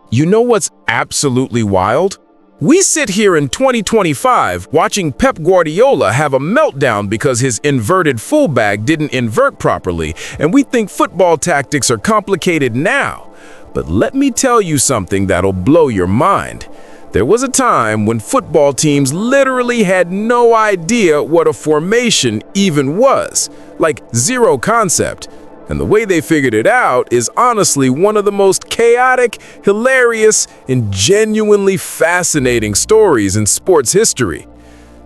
You know what's absolutely wild? We sit here in 2025 watching Pep Guardiola have a meltdown because his inverted fullback didn't invert properly, and we think football tactics are complicated now. But let me tell you something that'll blow your mind. There was a time when football teams literally had no idea what a formation even was, like zero concept. And the way they figured it out is honestly one of the most chaotic, hilarious, and genuinely fascinating stories in sports history.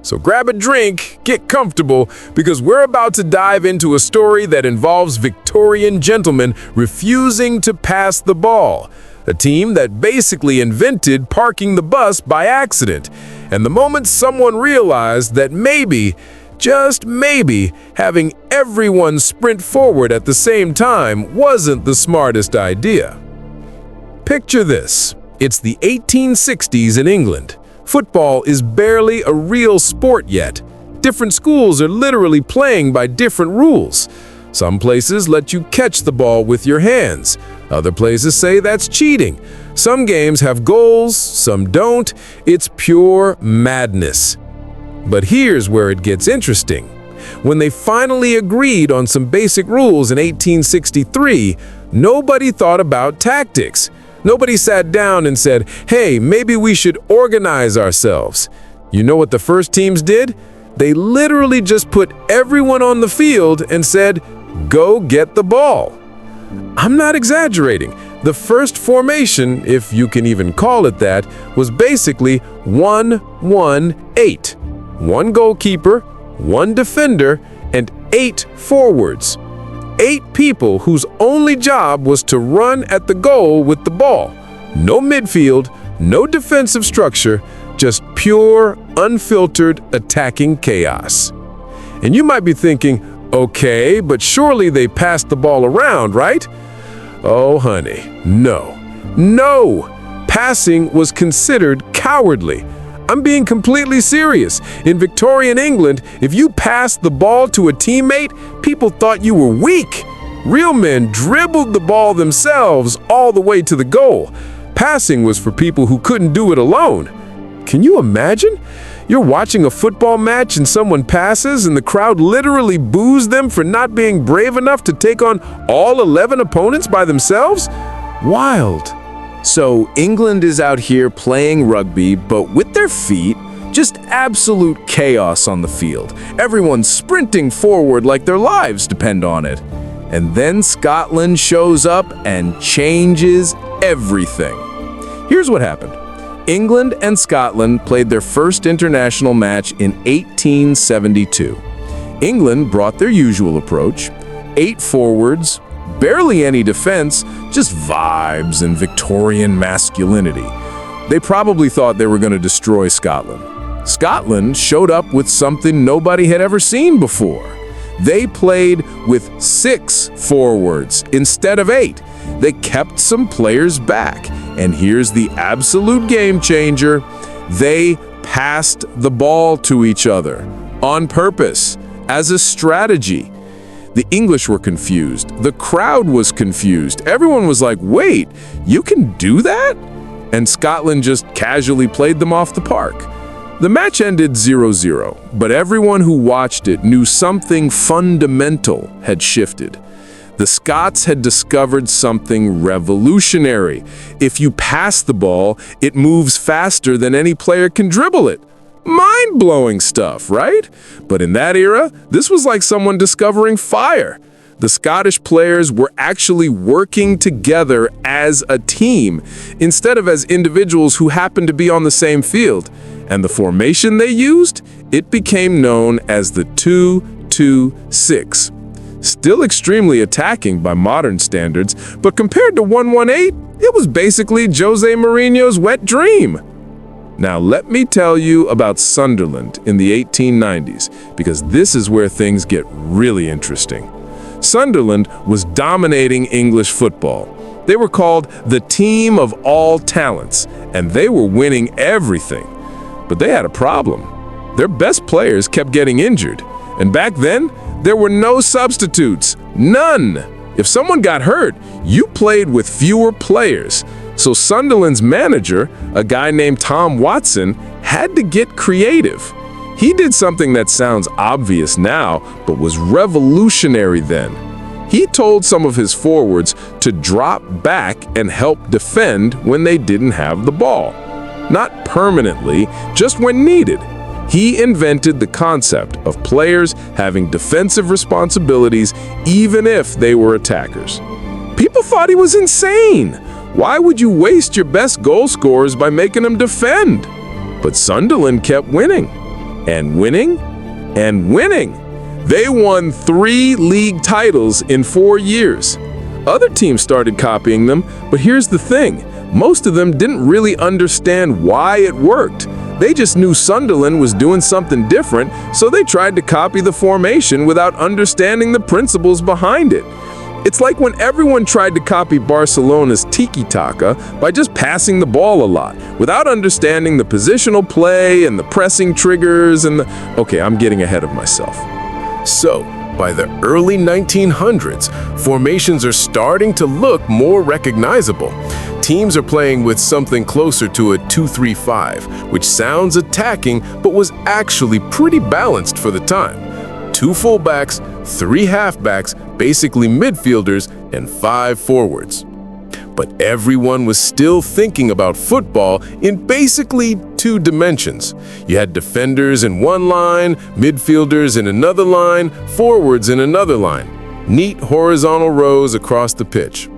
So grab a drink, get comfortable, because we're about to dive into a story that involves Victorian gentlemen refusing to pass the ball. A team that basically invented parking the bus by accident. And the moment someone realized that maybe, just maybe, having everyone sprint forward at the same time wasn't the smartest idea. Picture this. It's the 1860s in England. Football is barely a real sport yet. Different schools are literally playing by different rules. Some places let you catch the ball with your hands. Other places say that's cheating. Some games have goals, some don't. It's pure madness. But here's where it gets interesting. When they finally agreed on some basic rules in 1863, nobody thought about tactics. Nobody sat down and said, hey, maybe we should organize ourselves. You know what the first teams did? They literally just put everyone on the field and said, go get the ball. I'm not exaggerating. The first formation, if you can even call it that, was basically 1-1-8. One goalkeeper, one defender, and 8 forwards. 8 people whose only job was to run at the goal with the ball. No midfield, no defensive structure, just pure, unfiltered attacking chaos. And you might be thinking, okay, but surely they passed the ball around, right? Oh, honey, no. No! Passing was considered cowardly. I'm being completely serious. In Victorian England, if you passed the ball to a teammate, people thought you were weak. Real men dribbled the ball themselves all the way to the goal. Passing was for people who couldn't do it alone. Can you imagine? You're watching a football match and someone passes and the crowd literally boos them for not being brave enough to take on all 11 opponents by themselves? Wild. So England is out here playing rugby, but with their feet, just absolute chaos on the field. Everyone's sprinting forward like their lives depend on it. And then Scotland shows up and changes everything. Here's what happened. England and Scotland played their first international match in 1872. England brought their usual approach, 8 forwards, barely any defense, just vibes and Victorian masculinity. They probably thought they were going to destroy Scotland. Scotland showed up with something nobody had ever seen before. They played with 6 forwards instead of 8. They kept some players back. And here's the absolute game changer. They passed the ball to each other on purpose, as a strategy. The English were confused. The crowd was confused. Everyone was like, wait, you can do that? And Scotland just casually played them off the park. The match ended 0-0, but everyone who watched it knew something fundamental had shifted. The Scots had discovered something revolutionary. If you pass the ball, it moves faster than any player can dribble it. Mind-blowing stuff, right? But in that era, this was like someone discovering fire. The Scottish players were actually working together as a team, instead of as individuals who happened to be on the same field. And the formation they used, it became known as the 2-2-6. Still extremely attacking by modern standards, but compared to 1-1-8, it was basically Jose Mourinho's wet dream. Now let me tell you about Sunderland in the 1890s, because this is where things get really interesting. Sunderland was dominating English football. They were called the team of all talents, and they were winning everything. But they had a problem. Their best players kept getting injured, and back then, there were no substitutes. None. If someone got hurt, you played with fewer players. So Sunderland's manager, a guy named Tom Watson, had to get creative. He did something that sounds obvious now, but was revolutionary then. He told some of his forwards to drop back and help defend when they didn't have the ball. Not permanently, just when needed. He invented the concept of players having defensive responsibilities even if they were attackers. People thought he was insane. Why would you waste your best goal scorers by making them defend? But Sunderland kept winning, and winning, and winning. They won 3 league titles in 4 years. Other teams started copying them, but here's the thing. Most of them didn't really understand why it worked. They just knew Sunderland was doing something different, so they tried to copy the formation without understanding the principles behind it. It's like when everyone tried to copy Barcelona's tiki-taka by just passing the ball a lot, without understanding the positional play and the pressing triggers and the... Okay, I'm getting ahead of myself. So, by the early 1900s, formations are starting to look more recognizable. Teams are playing with something closer to a 2-3-5, which sounds attacking but was actually pretty balanced for the time. 2 fullbacks, 3 halfbacks, basically midfielders, and 5 forwards. But everyone was still thinking about football in basically 2 dimensions. You had defenders in one line, midfielders in another line, forwards in another line. Neat horizontal rows across the pitch.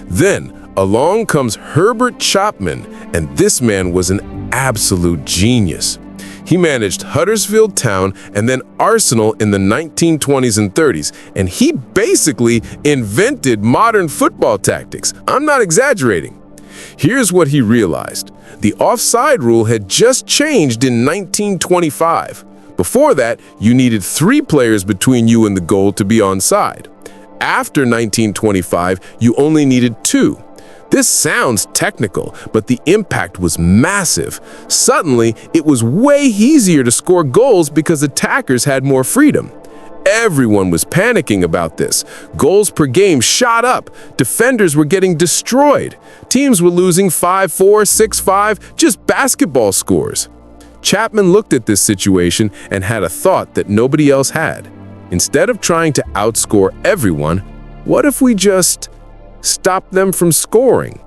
Then, along comes Herbert Chapman, and this man was an absolute genius. He managed Huddersfield Town and then Arsenal in the 1920s and 30s, and he basically invented modern football tactics. I'm not exaggerating. Here's what he realized. The offside rule had just changed in 1925. Before that, you needed 3 players between you and the goal to be onside. After 1925, you only needed 2. This sounds technical, but the impact was massive. Suddenly, it was way easier to score goals because attackers had more freedom. Everyone was panicking about this. Goals per game shot up. Defenders were getting destroyed. Teams were losing 5-4, 6-5, just basketball scores. Chapman looked at this situation and had a thought that nobody else had. Instead of trying to outscore everyone, what if we just stop them from scoring?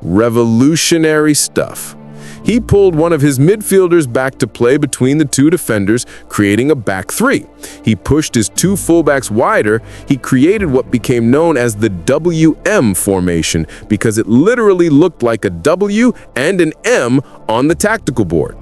Revolutionary stuff. He pulled one of his midfielders back to play between the 2 defenders, creating a back 3. He pushed his 2 fullbacks wider. He created what became known as the WM formation because it literally looked like a W and an M on the tactical board.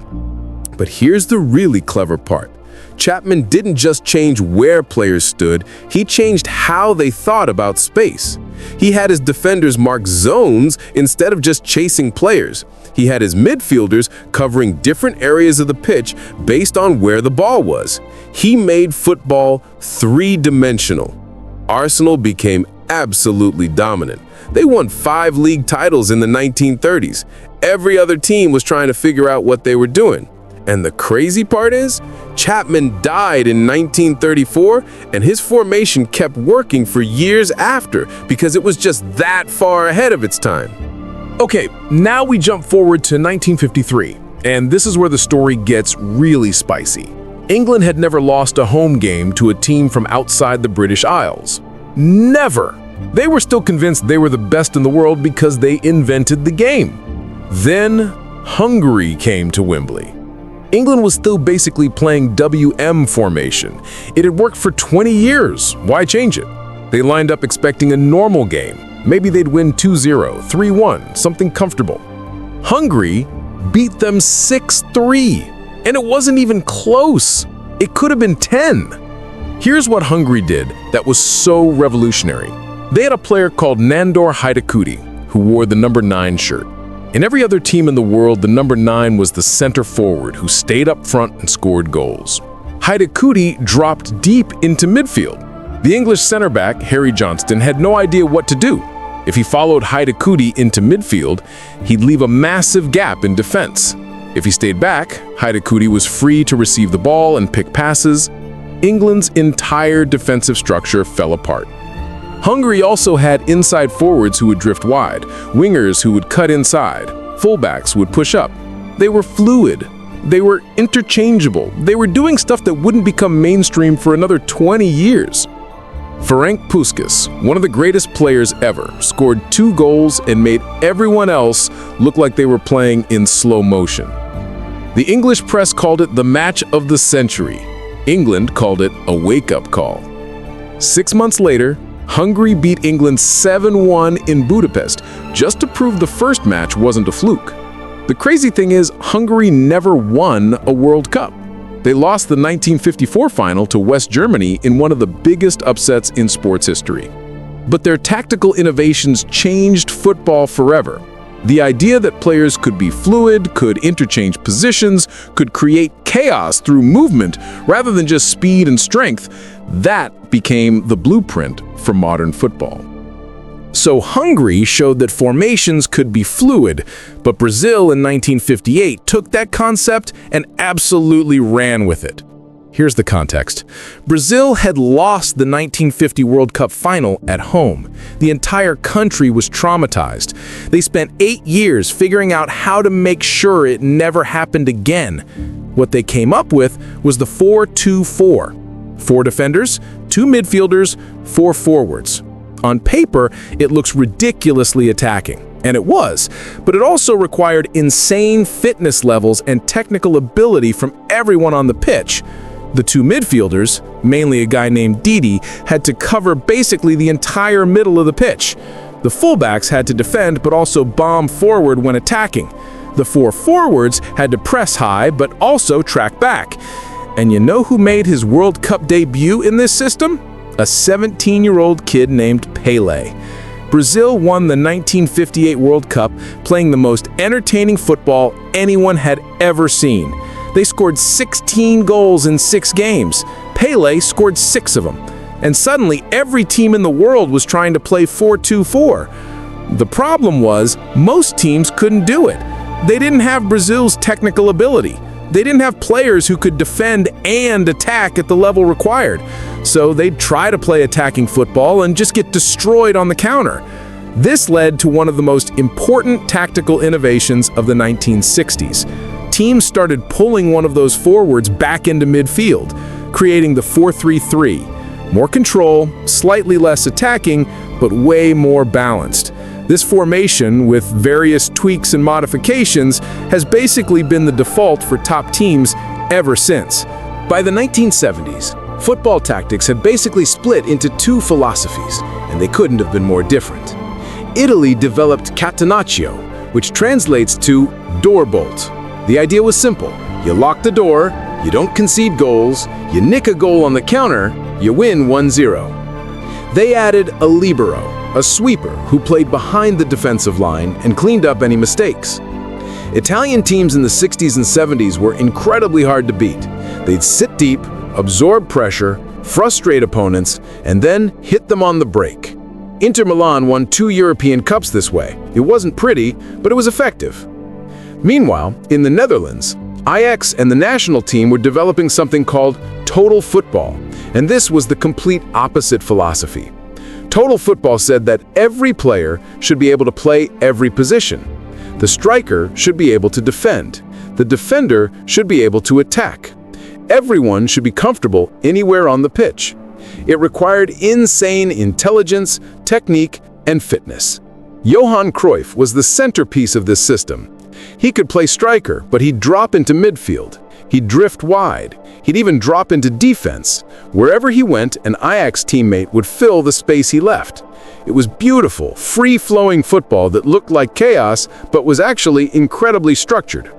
But here's the really clever part. Chapman didn't just change where players stood, he changed how they thought about space. He had his defenders mark zones instead of just chasing players. He had his midfielders covering different areas of the pitch based on where the ball was. He made football 3-dimensional. Arsenal became absolutely dominant. They won 5 league titles in the 1930s. Every other team was trying to figure out what they were doing. And the crazy part is, Chapman died in 1934, and his formation kept working for years after because it was just that far ahead of its time. Okay, now we jump forward to 1953, and this is where the story gets really spicy. England had never lost a home game to a team from outside the British Isles. Never! They were still convinced they were the best in the world because they invented the game. Then, Hungary came to Wembley. England was still basically playing WM formation. It had worked for 20 years. Why change it? They lined up expecting a normal game. Maybe they'd win 2-0, 3-1, something comfortable. Hungary beat them 6-3, and it wasn't even close. It could have been 10. Here's what Hungary did that was so revolutionary. They had a player called Nandor Hajdekuti, who wore the number 9 shirt. In every other team in the world, the number 9 was the center forward who stayed up front and scored goals. Hajdekuti dropped deep into midfield. The English center back, Harry Johnston, had no idea what to do. If he followed Hajdekuti into midfield, he'd leave a massive gap in defense. If he stayed back, Hajdekuti was free to receive the ball and pick passes. England's entire defensive structure fell apart. Hungary also had inside forwards who would drift wide, wingers who would cut inside, fullbacks who would push up. They were fluid. They were interchangeable. They were doing stuff that wouldn't become mainstream for another 20 years. Ferenc Puskás, one of the greatest players ever, scored 2 goals and made everyone else look like they were playing in slow motion. The English press called it the match of the century. England called it a wake-up call. 6 months later, Hungary beat England 7-1 in Budapest, just to prove the first match wasn't a fluke. The crazy thing is, Hungary never won a World Cup. They lost the 1954 final to West Germany in one of the biggest upsets in sports history. But their tactical innovations changed football forever. The idea that players could be fluid, could interchange positions, could create chaos through movement rather than just speed and strength, that became the blueprint for modern football. So Hungary showed that formations could be fluid, but Brazil in 1958 took that concept and absolutely ran with it. Here's the context. Brazil had lost the 1950 World Cup final at home. The entire country was traumatized. They spent 8 years figuring out how to make sure it never happened again. What they came up with was the 4-2-4. 4 defenders, 2 midfielders, 4 forwards. On paper, it looks ridiculously attacking, and it was, but it also required insane fitness levels and technical ability from everyone on the pitch. The 2 midfielders, mainly a guy named Didi, had to cover basically the entire middle of the pitch. The fullbacks had to defend but also bomb forward when attacking. The 4 forwards had to press high but also track back. And you know who made his World Cup debut in this system? A 17-year-old kid named Pelé. Brazil won the 1958 World Cup playing the most entertaining football anyone had ever seen. They scored 16 goals in 6 games. Pelé scored 6 of them. And suddenly every team in the world was trying to play 4-2-4. The problem was most teams couldn't do it. They didn't have Brazil's technical ability. They didn't have players who could defend and attack at the level required. So they'd try to play attacking football and just get destroyed on the counter. This led to one of the most important tactical innovations of the 1960s. Teams started pulling one of those forwards back into midfield, creating the 4-3-3. More control, slightly less attacking, but way more balanced. This formation, with various tweaks and modifications, has basically been the default for top teams ever since. By the 1970s, football tactics had basically split into 2 philosophies, and they couldn't have been more different. Italy developed catenaccio, which translates to door bolt. The idea was simple. You lock the door, you don't concede goals, you nick a goal on the counter, you win 1-0. They added a libero, a sweeper who played behind the defensive line and cleaned up any mistakes. Italian teams in the 60s and 70s were incredibly hard to beat. They'd sit deep, absorb pressure, frustrate opponents, and then hit them on the break. Inter Milan won 2 European Cups this way. It wasn't pretty, but it was effective. Meanwhile, in the Netherlands, Ajax and the national team were developing something called total football, and this was the complete opposite philosophy. Total football said that every player should be able to play every position. The striker should be able to defend. The defender should be able to attack. Everyone should be comfortable anywhere on the pitch. It required insane intelligence, technique, and fitness. Johan Cruyff was the centerpiece of this system. He could play striker, but he'd drop into midfield. He'd drift wide. He'd even drop into defense. Wherever he went, an Ajax teammate would fill the space he left. It was beautiful, free-flowing football that looked like chaos, but was actually incredibly structured.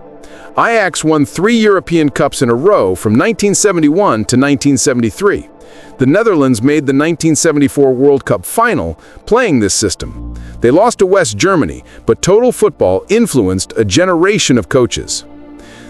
Ajax won 3 European Cups in a row from 1971 to 1973. The Netherlands made the 1974 World Cup final playing this system. They lost to West Germany, but total football influenced a generation of coaches.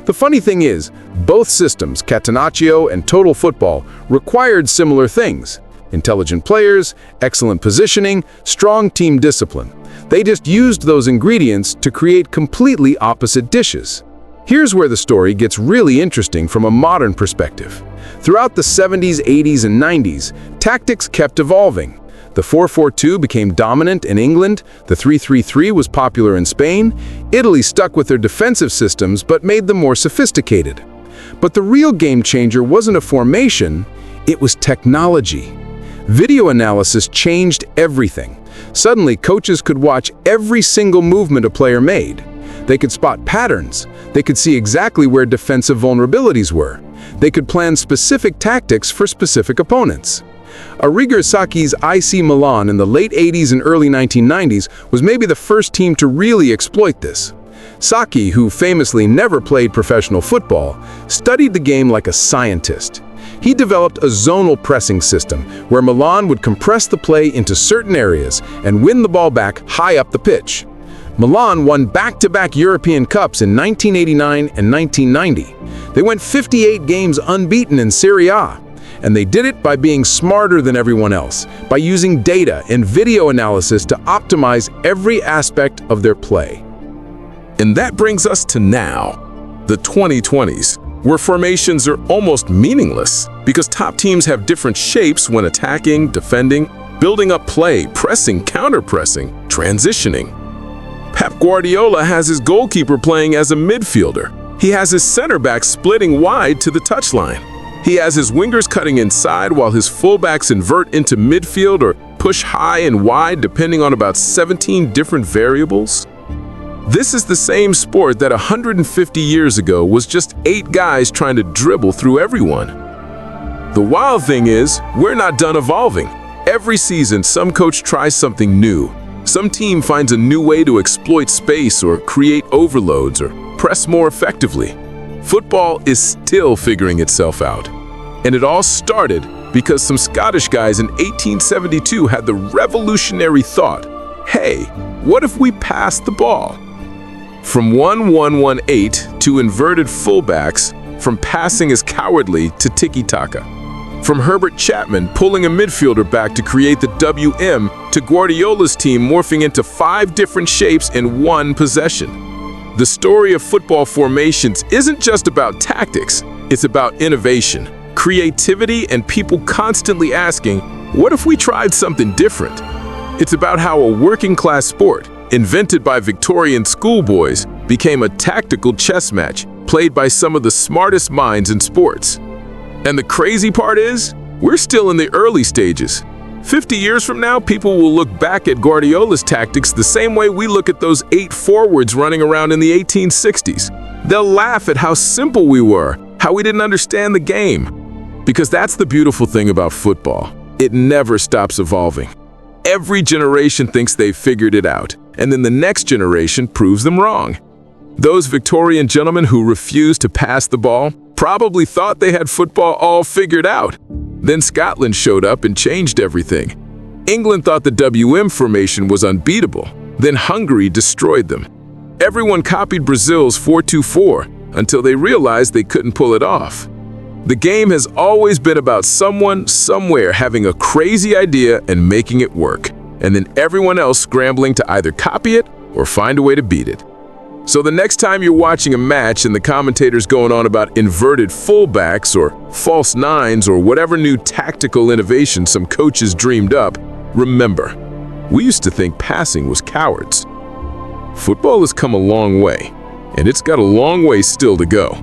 The funny thing is, both systems, catenaccio and total football, required similar things. Intelligent players, excellent positioning, strong team discipline. They just used those ingredients to create completely opposite dishes. Here's where the story gets really interesting from a modern perspective. Throughout the 70s, 80s, and 90s, tactics kept evolving. The 4-4-2 became dominant in England, the 3-3-3 was popular in Spain, Italy stuck with their defensive systems but made them more sophisticated. But the real game changer wasn't a formation, it was technology. Video analysis changed everything. Suddenly, coaches could watch every single movement a player made. They could spot patterns. They could see exactly where defensive vulnerabilities were. They could plan specific tactics for specific opponents. Arrigo Sacchi's AC Milan in the late 80s and early 1990s was maybe the first team to really exploit this. Sacchi, who famously never played professional football, studied the game like a scientist. He developed a zonal pressing system where Milan would compress the play into certain areas and win the ball back high up the pitch. Milan won back-to-back European Cups in 1989 and 1990. They went 58 games unbeaten in Serie A. And they did it by being smarter than everyone else, by using data and video analysis to optimize every aspect of their play. And that brings us to now, the 2020s, where formations are almost meaningless because top teams have different shapes when attacking, defending, building up play, pressing, counter-pressing, transitioning. Pep Guardiola has his goalkeeper playing as a midfielder. He has his center back splitting wide to the touchline. He has his wingers cutting inside while his fullbacks invert into midfield or push high and wide depending on about 17 different variables. This is the same sport that 150 years ago was just 8 guys trying to dribble through everyone. The wild thing is, we're not done evolving. Every season, some coach tries something new. Some team finds a new way to exploit space or create overloads or press more effectively. Football is still figuring itself out. And it all started because some Scottish guys in 1872 had the revolutionary thought, hey, what if we pass the ball? From 1-1-1-8 to inverted fullbacks, from passing is cowardly to tiki-taka. From Herbert Chapman pulling a midfielder back to create the WM to Guardiola's team morphing into 5 different shapes in one possession. The story of football formations isn't just about tactics, it's about innovation, creativity, and people constantly asking, what if we tried something different? It's about how a working-class sport, invented by Victorian schoolboys, became a tactical chess match played by some of the smartest minds in sports. And the crazy part is, we're still in the early stages. 50 years from now, people will look back at Guardiola's tactics the same way we look at those 8 forwards running around in the 1860s. They'll laugh at how simple we were, how we didn't understand the game. Because that's the beautiful thing about football. It never stops evolving. Every generation thinks they've figured it out, and then the next generation proves them wrong. Those Victorian gentlemen who refused to pass the ball probably thought they had football all figured out. Then Scotland showed up and changed everything. England thought the WM formation was unbeatable. Then Hungary destroyed them. Everyone copied Brazil's 4-2-4 until they realized they couldn't pull it off. The game has always been about someone, somewhere having a crazy idea and making it work, and then everyone else scrambling to either copy it or find a way to beat it. So the next time you're watching a match and the commentator's going on about inverted fullbacks or false nines or whatever new tactical innovation some coaches dreamed up, remember, we used to think passing was cowards. Football has come a long way, and it's got a long way still to go.